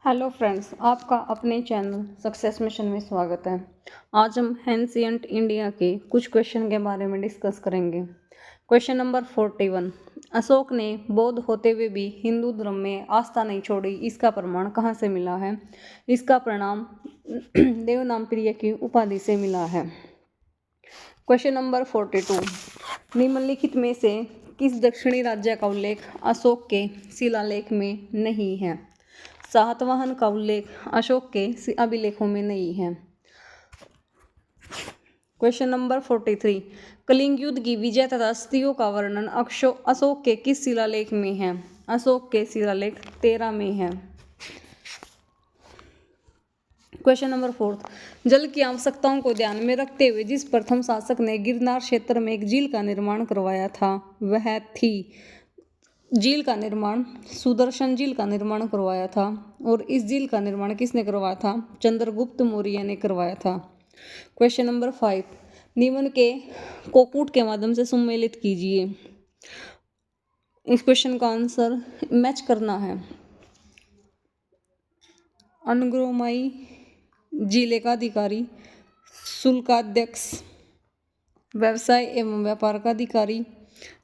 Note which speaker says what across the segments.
Speaker 1: Hello friends, आपका अपने channel success mission में स्वागत है। आज हम एंशिएंट इंडिया के कुछ क्वेश्चन के बारे में डिस्कस करेंगे। Question number 41। अशोक ने बौद्ध होते हुए भी हिंदू धर्म में आस्था नहीं छोड़ी, इसका प्रमाण कहाँ से मिला है? इसका परिणाम देवनामप्रिय की उपाधि से मिला है। Question number 42। निम्नलिखित में से किस दक्षिणी राज्य का उल्लेख अशोक के शिलालेख में नहीं है? सातवाहन का उल्लेख अशोक के अभिलेखों में नहीं है। Question number 43। कलिंग युद्ध की विजय तथा स्त्रियों का वर्णन अशोक के किस शिलालेख में है? अशोक के शिलालेख 13 में है। Question number 4। जल की आवश्यकताओं को ध्यान में रखते हुए जिस प्रथम शासक ने गिरनार क्षेत्र में एक झील का निर्माण करवाया था वह थी। झील का निर्माण सुदर्शन झील का निर्माण करवाया था। और इस झील का निर्माण किसने करवाया था? चंद्रगुप्त मौर्य ने करवाया था। Question number 5। निम्न के कोकूट के माध्यम से सम्मिलित कीजिए। इस क्वेश्चन का आंसर मैच करना है। अनुग्रहमाई जिले का अधिकारी, शुल्काध्यक्ष, व्यवसाय एवं व्यापार का अधिकारी,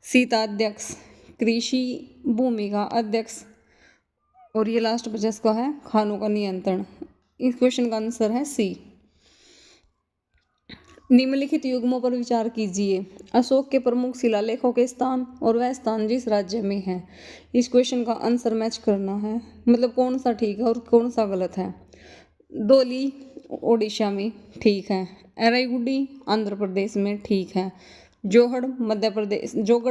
Speaker 1: शीताध्यक्ष, कृषि भूमि का अध्यक्ष, और ये लास्ट बचा का है खानों का नियंत्रण। इस क्वेश्चन का आंसर है सी। निम्नलिखित युग्मों पर विचार कीजिए। अशोक के प्रमुख शिलालेखों के स्थान और वह स्थान जिस राज्य में है। इस क्वेश्चन का आंसर मैच करना है, मतलब कौन सा ठीक है और कौन सा गलत है। धौली ओडिशा में ठीक है। एराईगुड़ी आंध्र प्रदेश में ठीक है। जोगढ़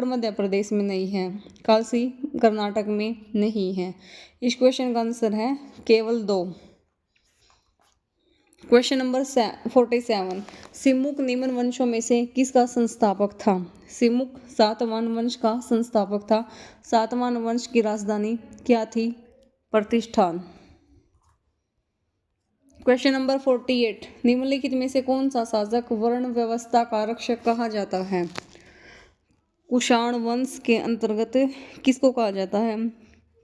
Speaker 1: मध्य प्रदेश में नहीं है। काशी कर्नाटक में नहीं है। इस क्वेश्चन का आंसर है केवल 2। Question number 47। सिमुक निम्न वंशों में से किसका संस्थापक था? सिमुक सातवाहन वंश का संस्थापक था। सातवाहन वंश की राजधानी क्या थी? प्रतिष्ठान। Question number 48। निम्नलिखित में से कौन सा शासक वर्ण व्यवस्था का रक्षक कहा जाता है? कुषाण वंश के अंतर्गत किसको कहा जाता है?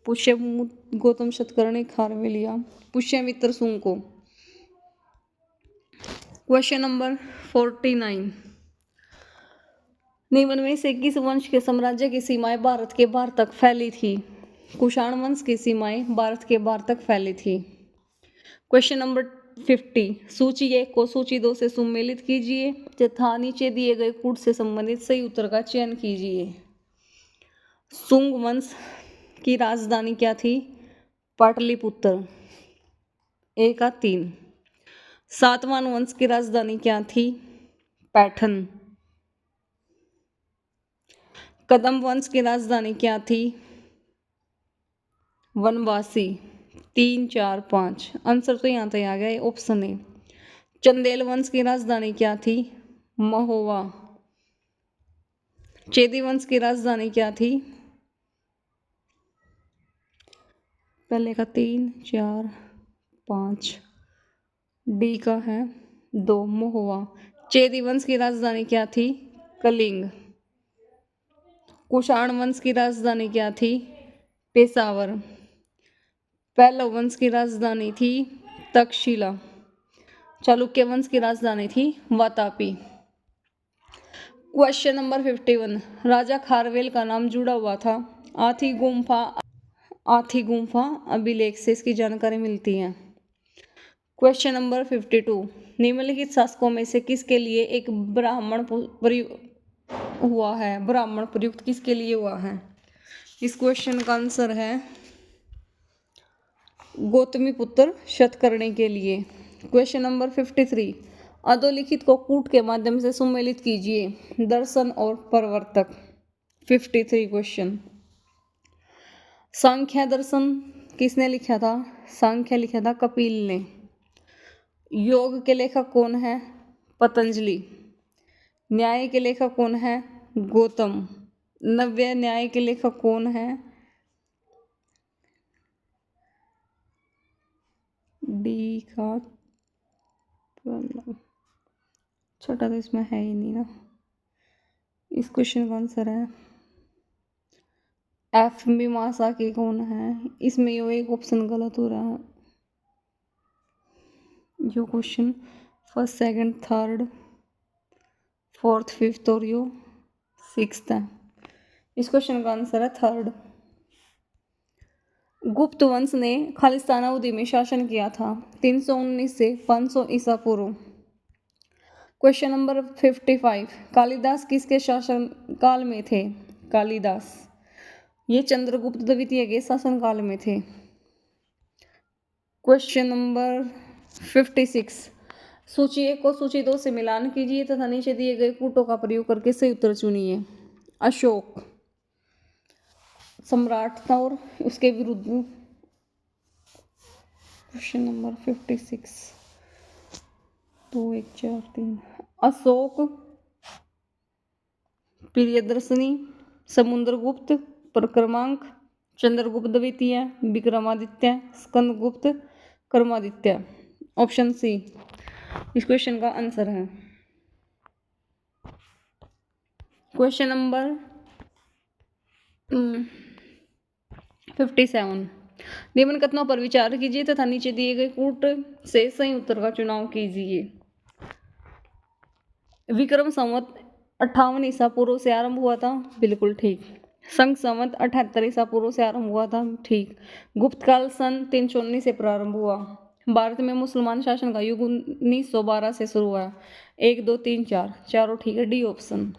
Speaker 1: पुष्यभूत गौतम शतकर्णी खारवेलिया, पुष्यमित्र सुंग को। Question number 49। निम्न में से किस वंश के साम्राज्य की सीमाएं भारत के बाहर तक फैली थी? कुषाण वंश की सीमाएं भारत के बाहर तक फैली थी। Question number 50। सूची 1 को सूची 2 से सम्मिलित कीजिए तथा नीचे दिए गए कूट से संबंधित सही उत्तर का चयन कीजिए। सुंग वंश की राजधानी क्या थी? पाटलिपुत्र। 1 का 3। सातवाहन वंश की राजधानी क्या थी? पैठन। कदम वंश की राजधानी क्या थी? वनवासी। 3, 4, 5। आंसर तो यहाँ तक आ गया, ऑप्शन ए। चंदेल वंश की राजधानी क्या थी? महोवा। चेदी वंश की राजधानी क्या थी? पहले का 3, 4, 5। डी का है 2, महोवा। चेदी वंश की राजधानी क्या थी? कलिंग। कुषाण वंश की राजधानी क्या थी? पेशावर। पल्लव वंश की राजधानी थी तक्षशिला। चालुक्य वंश की राजधानी थी वातापी। Question number 51। राजा खारवेल का नाम जुड़ा हुआ था आथी गुम्फा अभिलेख से इसकी जानकारी मिलती है। Question number 52। निम्नलिखित शासकों में से किसके लिए एक ब्राह्मण प्रयुक्त किसके लिए हुआ है? इस क्वेश्चन का आंसर है गौतमीपुत्र शतकर्णी के लिए। Question number 53। अधोलिखित को कूट के माध्यम से सम्मिलित कीजिए। दर्शन और प्रवर्तक। 53 क्वेश्चन। सांख्य दर्शन किसने लिखा था? सांख्य लिखा था कपिल ने। योग के लेखक कौन है? पतंजलि। न्याय के लेखक कौन है? गौतम। नव्य न्याय के लेखक कौन है? डी का छोटा तो इसमें है ही नहीं ना। इस क्वेश्चन का आंसर है एफ। मीमांसा के कौन है? इसमें यो एक ऑप्शन गलत हो रहा है। यो question first second third fourth fifth और यो सिक्स्थ है। इस क्वेश्चन का आंसर है थर्ड। गुप्त वंश ने खालिस्तान अवधि में शासन किया था 319 से 500 ईसा पूर्व। क्वेश्चन नंबर 55, कालिदास किसके शासन काल में थे? कालिदास ये चंद्रगुप्त द्वितीय के शासन काल में थे। क्वेश्चन नंबर 56, सूची 1 को सूची 2 से मिलान कीजिए तथा नीचे दिए गए कूटों का प्रयोग करके सही उत्तर चुनिए। अशोक सम्राट था और उसके विरुद्ध। क्वेश्चन नंबर 56, 2 1 4 3, अशोक, प्रियदर्शनी, समुद्रगुप्त, प्रक्रमांक, चंद्रगुप्त द्वितीय, विक्रमादित्य, स्कंदगुप्त, कर्मादित्य। ऑप्शन सी इस क्वेश्चन का आंसर है। क्वेश्चन नंबर 57, निम्न कथनों पर विचार कीजिए तथा नीचे दिए गए कूट से सही उत्तर का चुनाव कीजिए। विक्रम संवत 58 ईसा पूर्व से आरंभ हुआ था, बिल्कुल ठीक। संघ संवत 78 ईसा पूर्व से आरंभ हुआ था, ठीक। गुप्त काल सन 319 से प्रारंभ हुआ। भारत में मुसलमान शासन का युग 1912 से शुरू हुआ। 1 2 3 4 चारों ठीक है, डी ऑप्शन।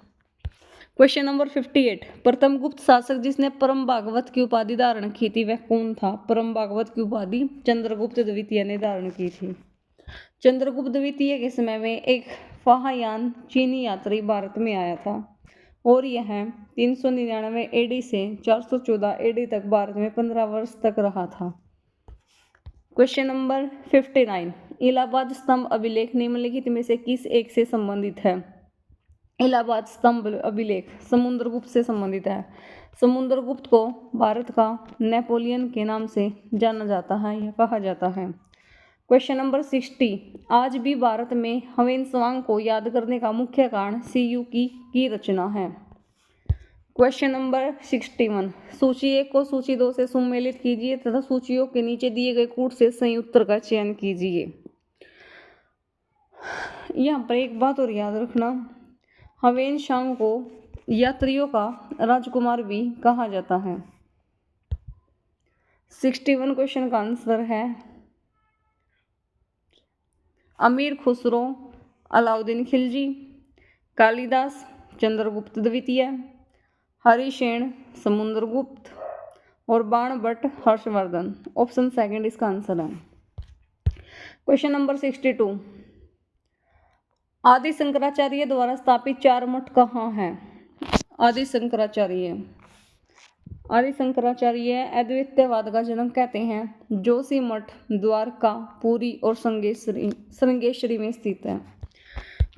Speaker 1: क्वेश्चन नंबर 58, प्रथम गुप्त शासक जिसने परम भागवत की उपाधि धारण की थी वह कौन था? परम भागवत की उपाधि चंद्रगुप्त द्वितीय ने धारण की थी। चंद्रगुप्त द्वितीय के समय में एक फाहयान चीनी यात्री भारत में आया था और यह 399 एडी से 414 एडी तक भारत में 15 वर्ष तक रहा था। क्वेश्चन नंबर 59, इलाहाबाद स्तंभ अभिलेख निम्नलिखित में से किस एक से संबंधित है? इलाहाबाद स्तंभ अभिलेख समुद्रगुप्त से संबंधित है। समुद्रगुप्त को भारत का नेपोलियन के नाम से जाना जाता है या कहा जाता है। क्वेश्चन नंबर 60, आज भी भारत में ह्वेनसांग को याद करने का मुख्य कारण सीयू की रचना है। क्वेश्चन नंबर 61, सूची 1 को सूची 2 से सुमेलित कीजिए तथा सूचियों के नीचे दिए गए कूट से सही उत्तर का चयन कीजिए। यहाँ पर एक बात और याद रखना, ह्वेनसांग को यात्रियों का राजकुमार भी कहा जाता है। 61 क्वेश्चन का आंसर है अमीर खुसरो, अलाउद्दीन खिलजी, कालिदास, चंद्रगुप्त द्वितीय, हरिसेन, समुद्रगुप्त और बाणभट्ट हर्षवर्धन। ऑप्शन सेकंड इसका आंसर है। क्वेश्चन नंबर 62, आदि शंकराचार्य द्वारा स्थापित 4 मठ कहाँ हैं? आदि शंकराचार्य अद्वैतवाद का जनक कहते हैं। जोशी मठ द्वारका, पुरी और श्रृंगेश्वरी में स्थित है।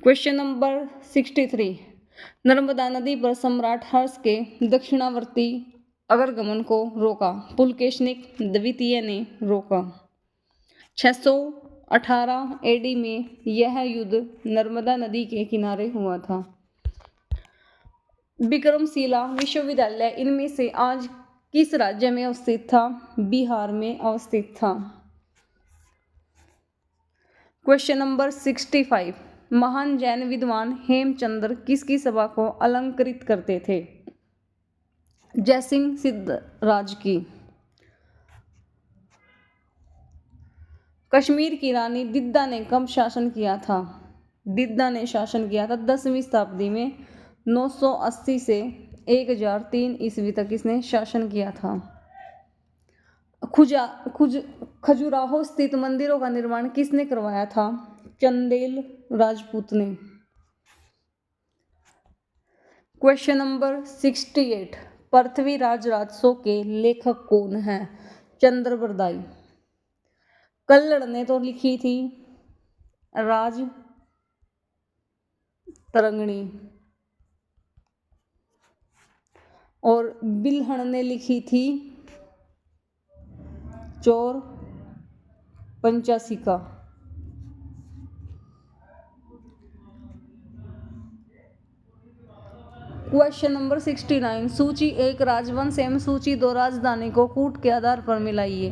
Speaker 1: क्वेश्चन नंबर 63, नर्मदा नदी पर सम्राट हर्ष के दक्षिणावर्ती अग्रगमन को रोका, पुलकेशिक द्वितीय ने रोका। 618 एडी में यह युद्ध नर्मदा नदी के किनारे हुआ था। विक्रमशिला विश्वविद्यालय इनमें से आज किस राज्य में अवस्थित था? बिहार में अवस्थित था। क्वेश्चन नंबर 65, महान जैन विद्वान हेमचंद्र किसकी सभा को अलंकृत करते थे? जयसिंह सिद्धराज की। कश्मीर की रानी दिद्दा ने कब शासन किया था? दिद्दा ने शासन किया था 10वीं शताब्दी में, 980 से 1003 ईस्वी तक इसने शासन किया था। खजुराहो स्थित मंदिरों का निर्माण किसने करवाया था? चंदेल राजपूत ने। क्वेश्चन नंबर 68, पृथ्वीराज राजसों के लेखक कौन हैं? चंद्रबरदाई। कल्लड़ ने तो लिखी थी राज तरंगिणी और बिल्हण ने लिखी थी चोर पंचाशिका। क्वेश्चन नंबर 69, सूची 1 राजवंश एवं सूची 2 राजधानी को कूट के आधार पर मिलाइए।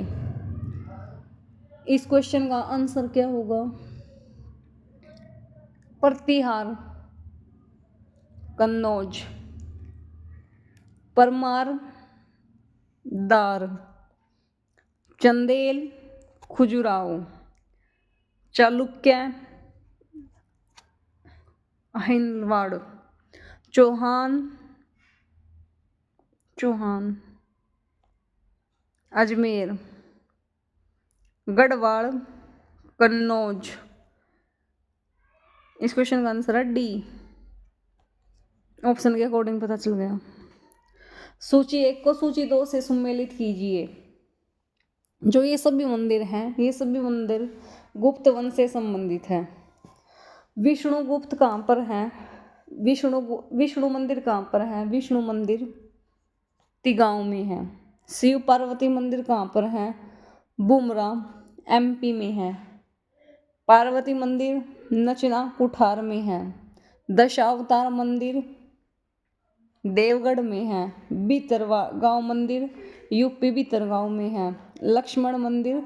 Speaker 1: इस क्वेश्चन का आंसर क्या होगा? प्रतिहार कन्नौज, परमार दार, चंदेल खजुराहो, चालुक्य हिंदवाड़, चौहान अजमेर, गढ़वाल कन्नौज। इस क्वेश्चन का आंसर है डी। ऑप्शन के अकॉर्डिंग पता चल गया। सूची 1 को सूची 2 से सम्मिलित कीजिए। जो ये सभी मंदिर हैं, ये सभी मंदिर गुप्त वंश से संबंधित है। विष्णु गुप्त कहाँ पर है? विष्णु मंदिर कहाँ पर है? विष्णु मंदिर तिगांव में है। शिव पार्वती मंदिर कहाँ पर है? बुमरा एमपी में है। पार्वती मंदिर नचना कुठार में है। दशावतार मंदिर देवगढ़ में है। भीतरगांव मंदिर यूपी भीतरगांव में है। लक्ष्मण मंदिर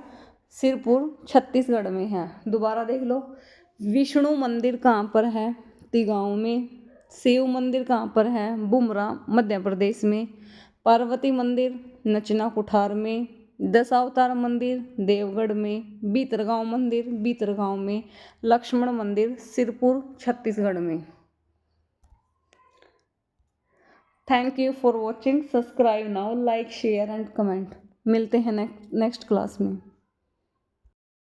Speaker 1: सिरपुर छत्तीसगढ़ में है। दोबारा देख लो। विष्णु मंदिर कहाँ पर है? तिगांव में। शिव मंदिर कहाँ पर है? बुमरा मध्य प्रदेश में। पार्वती मंदिर नचना कुठार में। दशावतार मंदिर देवगढ़ में। भीतरगांव मंदिर भीतरगांव में। लक्ष्मण मंदिर सिरपुर छत्तीसगढ़ में। Thank you for watching. Subscribe now, like share and comment. मिलते हैं नेक्स्ट क्लास में।